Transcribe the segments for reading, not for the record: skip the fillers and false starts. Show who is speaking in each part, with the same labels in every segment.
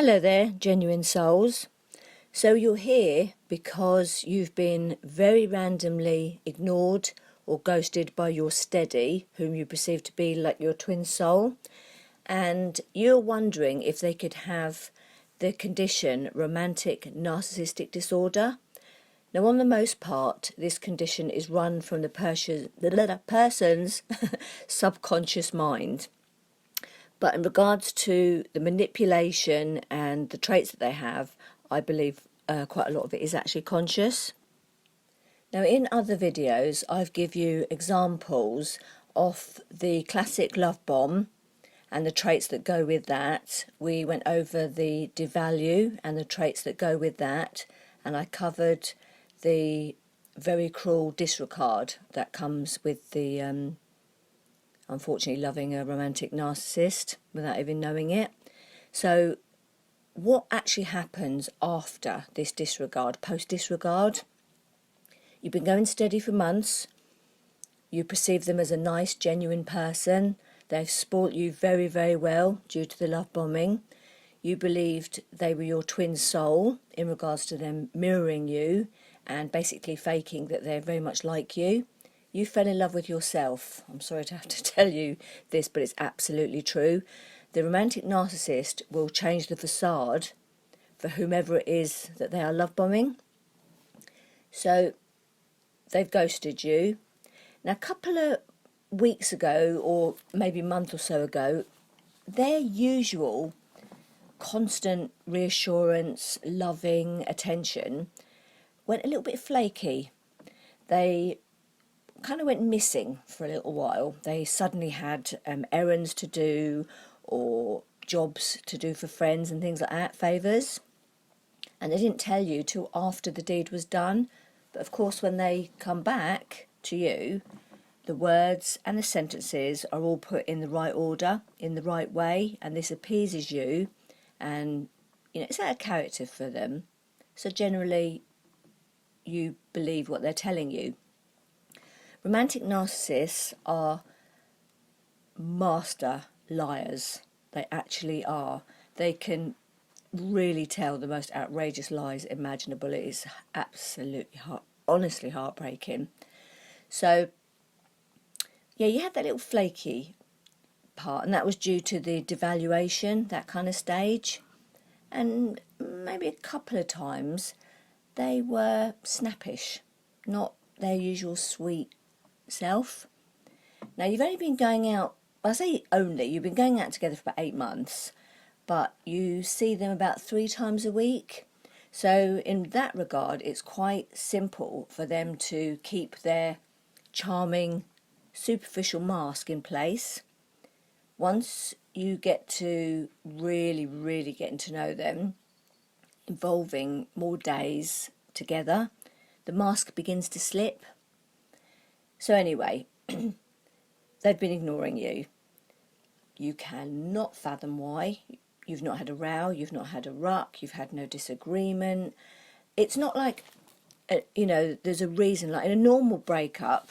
Speaker 1: Hello there, genuine souls. So you're here because you've been very randomly ignored or ghosted by your steady, whom you perceive to be like your twin soul, and you're wondering if they could have the condition romantic narcissistic disorder. Now, on the most part, this condition is run from the person's subconscious mind. But in regards to the manipulation and the traits that they have, I believe quite a lot of it is actually conscious. Now, in other videos, I've given you examples of the classic love bomb and the traits that go with that. We went over the devalue and the traits that go with that, and I covered the very cruel disregard that comes with the unfortunately loving a romantic narcissist without even knowing it. So what actually happens after this disregard, post-disregard? You've been going steady for months. You perceive them as a nice, genuine person. They've spoilt you very, very well due to the love bombing. You believed they were your twin soul in regards to them mirroring you and basically faking that they're very much like you. You fell in love with yourself. I'm sorry to have to tell you this, but it's absolutely true. The romantic narcissist will change the facade for whomever it is that they are love bombing. So they've ghosted you. Now, a couple of weeks ago, or maybe a month or so ago, their usual constant reassurance, loving attention went a little bit flaky. They kind of went missing for a little while. They suddenly had errands to do or jobs to do for friends and things like that, favours, and they didn't tell you till after the deed was done. But of course, when they come back to you, the words and the sentences are all put in the right order, in the right way, and this appeases you, and it's out of character for them. So generally you believe what they're telling you. Romantic narcissists are master liars. They actually are. They can really tell the most outrageous lies imaginable. It is absolutely honestly heartbreaking. So, yeah, you had that little flaky part, and that was due to the devaluation, that kind of stage. And maybe a couple of times they were snappish, not their usual sweet self. Now, you've only been going out, I say only, you've been going out together for about 8 months, but you see them about 3 times a week. So in that regard, it's quite simple for them to keep their charming, superficial mask in place. Once you get to really, really getting to know them, involving more days together, the mask begins to slip. So anyway, they've been ignoring you. You cannot fathom why. You've not had a row, you've not had a ruck, you've had no disagreement. It's not like, there's a reason. Like in a normal breakup,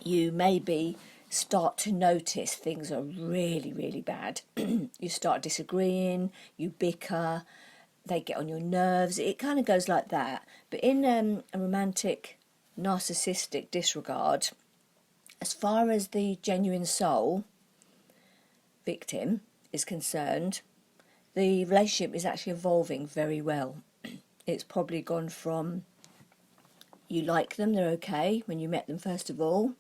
Speaker 1: you maybe start to notice things are really, really bad. You start disagreeing, you bicker, they get on your nerves. It kind of goes like that. But in a romantic narcissistic disregard, as far as the genuine soul victim is concerned, the relationship is actually evolving very well. It's probably gone from you like them, they're okay when you met them first of all,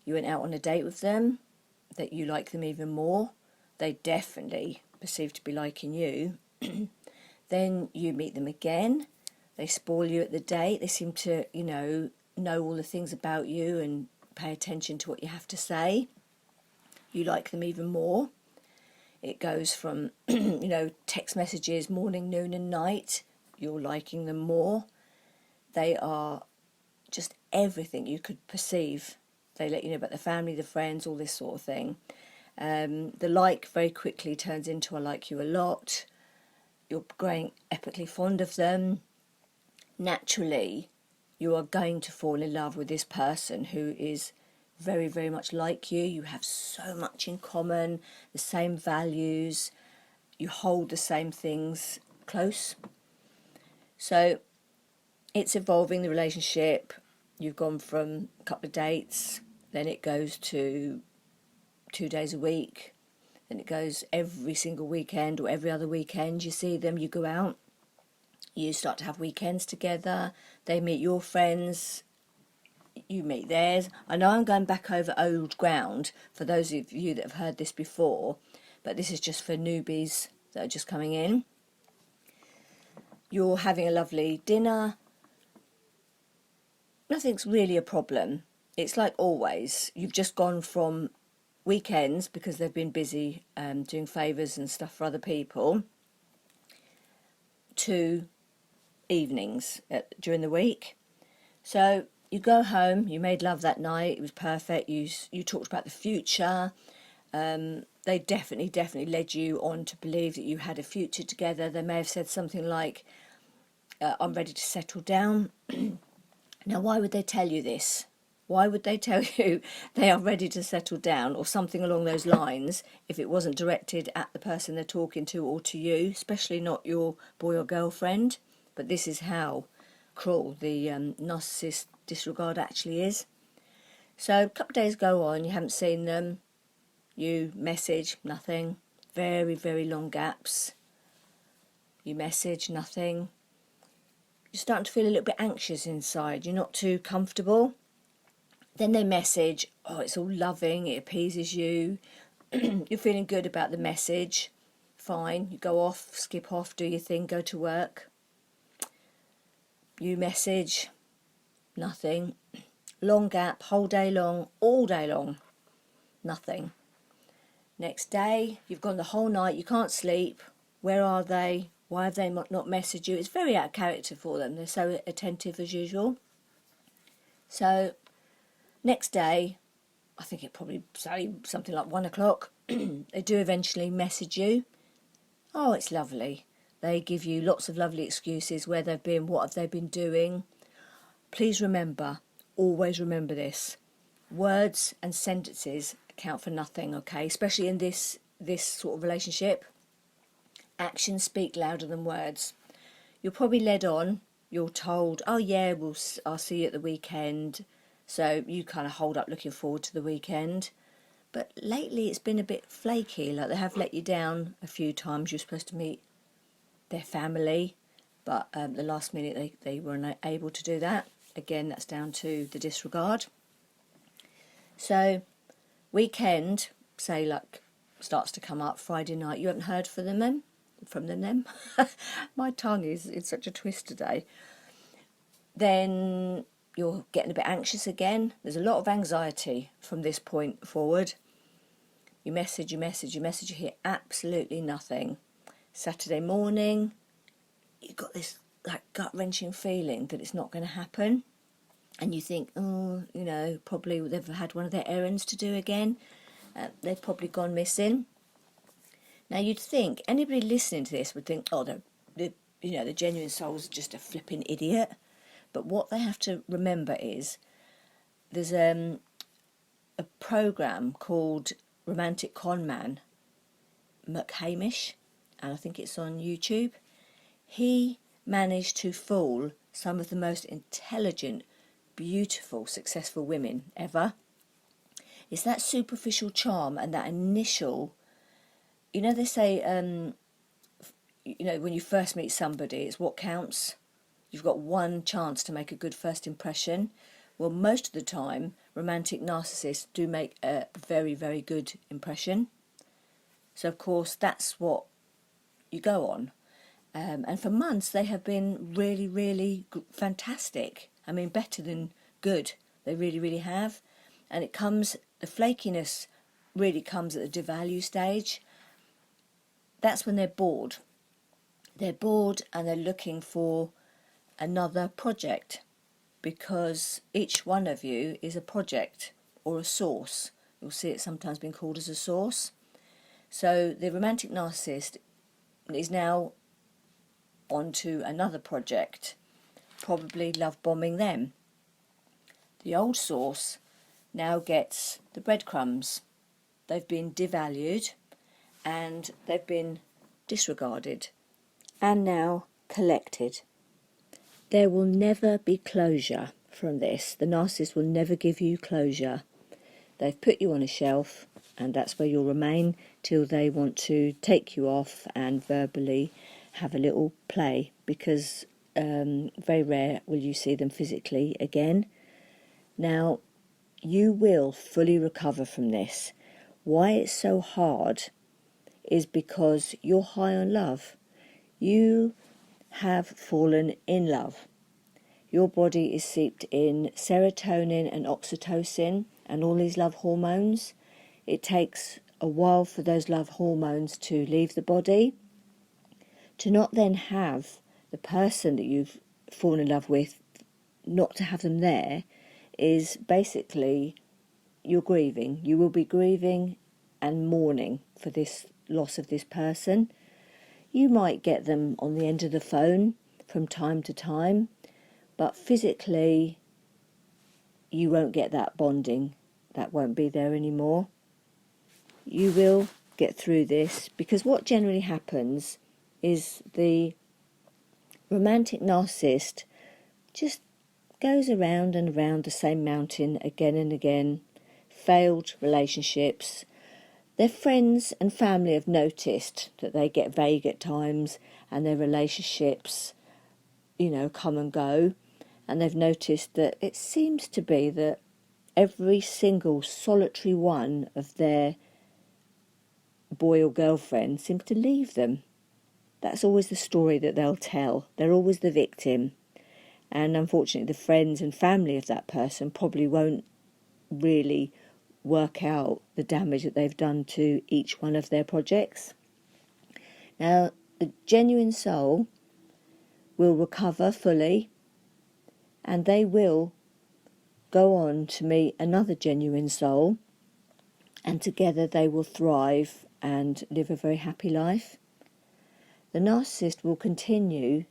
Speaker 1: you went out on a date with them, that you like them even more, they definitely perceive to be liking you. Then you meet them again, they spoil you at the date, they seem to, know all the things about you and pay attention to what you have to say. You like them even more. It goes from, text messages, morning, noon and night, you're liking them more. They are just everything you could perceive. They let you know about the family, the friends, all this sort of thing. The like very quickly turns into I like you a lot. You're growing epically fond of them. Naturally, you are going to fall in love with this person who is very, very much like you. You have so much in common, the same values. you hold the same things close. So it's evolving, the relationship. You've gone from a couple of dates, then it goes to 2 days a week, then it goes every single weekend or every other weekend. You see them, you go out, you start to have weekends together, they meet your friends, you meet theirs. I know I'm going back over old ground for those of you that have heard this before, but this is just for newbies that are just coming in. You're having a lovely dinner. Nothing's really a problem. It's like always. You've just gone from weekends, because they've been busy doing favours and stuff for other people, to evenings during the week. So you go home, you made love that night, it was perfect, you talked about the future. They definitely led you on to believe that you had a future together. They may have said something like, I'm ready to settle down. Now, why would they tell you this? Why would they tell you they are ready to settle down, or something along those lines, if it wasn't directed at the person they're talking to or to you, especially not your boy or girlfriend? But this is how cruel the narcissist disregard actually is. So a couple of days go on, you haven't seen them, you message, nothing. Very, very long gaps. You message, nothing. You're starting to feel a little bit anxious inside. You're not too comfortable. Then they message, oh, it's all loving, it appeases you. You're feeling good about the message. Fine, you go off, skip off, do your thing, go to work. You message, nothing. Long gap, whole day long, all day long, nothing. Next day, you've gone the whole night, you can't sleep. Where are they? Why have they not messaged you? It's very out of character for them. They're so attentive as usual. So next day, I think it probably say something like 1 o'clock, they do eventually message you. Oh, it's lovely. They give you lots of lovely excuses, where they've been, what have they been doing. Please remember, always remember this. Words and sentences count for nothing, okay? Especially in this sort of relationship. Actions speak louder than words. You're probably led on. You're told, oh yeah, I'll see you at the weekend. So you kind of hold up looking forward to the weekend. But lately it's been a bit flaky. Like, they have let you down a few times. You're supposed to meet their family, but the last minute they weren't able to do that. Again, that's down to the disregard. So weekend, say, like, starts to come up, Friday night, you haven't heard from them. My tongue is in such a twist today. Then you're getting a bit anxious again. There's a lot of anxiety from this point forward. You message, you hear absolutely nothing. Saturday morning, you've got this like gut-wrenching feeling that it's not going to happen. And you think, oh, probably they've had one of their errands to do again. They've probably gone missing. Now, you'd think, anybody listening to this would think, oh, the genuine soul's just a flipping idiot. But what they have to remember is there's a program called Romantic Con Man, McHamish, and I think it's on YouTube. He managed to fool some of the most intelligent, beautiful, successful women ever. It's that superficial charm and that initial, they say, when you first meet somebody, it's what counts. You've got one chance to make a good first impression. Well, most of the time, romantic narcissists do make a very, very good impression. So, of course, that's what you go on. And for months, they have been really, really fantastic. I mean, better than good. They really, really have. And the flakiness really comes at the devalue stage. That's when they're bored. They're bored and they're looking for another project, because each one of you is a project or a source. You'll see it sometimes being called as a source. So the romantic narcissist is now onto another project, probably love bombing them. The old source now gets the breadcrumbs. They've been devalued and they've been disregarded, and now collected. There will never be closure from this. The narcissist will never give you closure. They've put you on a shelf, and that's where you'll remain till they want to take you off and verbally have a little play, because very rare will you see them physically again. Now, you will fully recover from this. Why it's so hard is because you're high on love. You have fallen in love. Your body is seeped in serotonin and oxytocin and all these love hormones. It takes a while for those love hormones to leave the body. To not then have the person that you've fallen in love with, not to have them there, is basically you're grieving. You will be grieving and mourning for this loss of this person. You might get them on the end of the phone from time to time, but physically you won't get that bonding. That won't be there anymore. You will get through this, because what generally happens is the romantic narcissist just goes around and around the same mountain again and again. Failed relationships. Their friends and family have noticed that they get vague at times and their relationships, come and go. And they've noticed that it seems to be that every single solitary one of their boy or girlfriend seems to leave them. That's always the story that they'll tell. They're always the victim. And unfortunately, the friends and family of that person probably won't really work out the damage that they've done to each one of their projects. Now, the genuine soul will recover fully, and they will go on to meet another genuine soul, and together they will thrive and live a very happy life. The narcissist will continue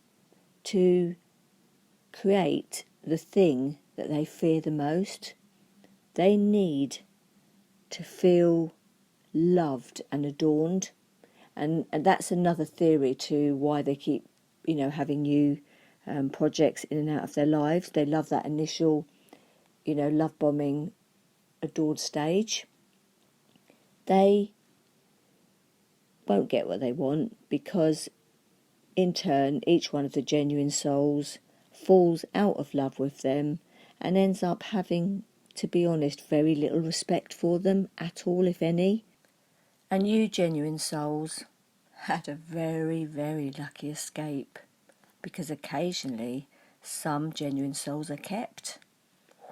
Speaker 1: to create the thing that they fear the most. They need to feel loved and adorned, and that's another theory to why they keep having new projects in and out of their lives. They love that initial love bombing adored stage. They won't get what they want, because in turn each one of the genuine souls falls out of love with them and ends up having, to be honest, very little respect for them at all, if any. And you genuine souls had a very, very lucky escape, because occasionally some genuine souls are kept.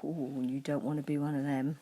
Speaker 1: Ooh, you don't want to be one of them.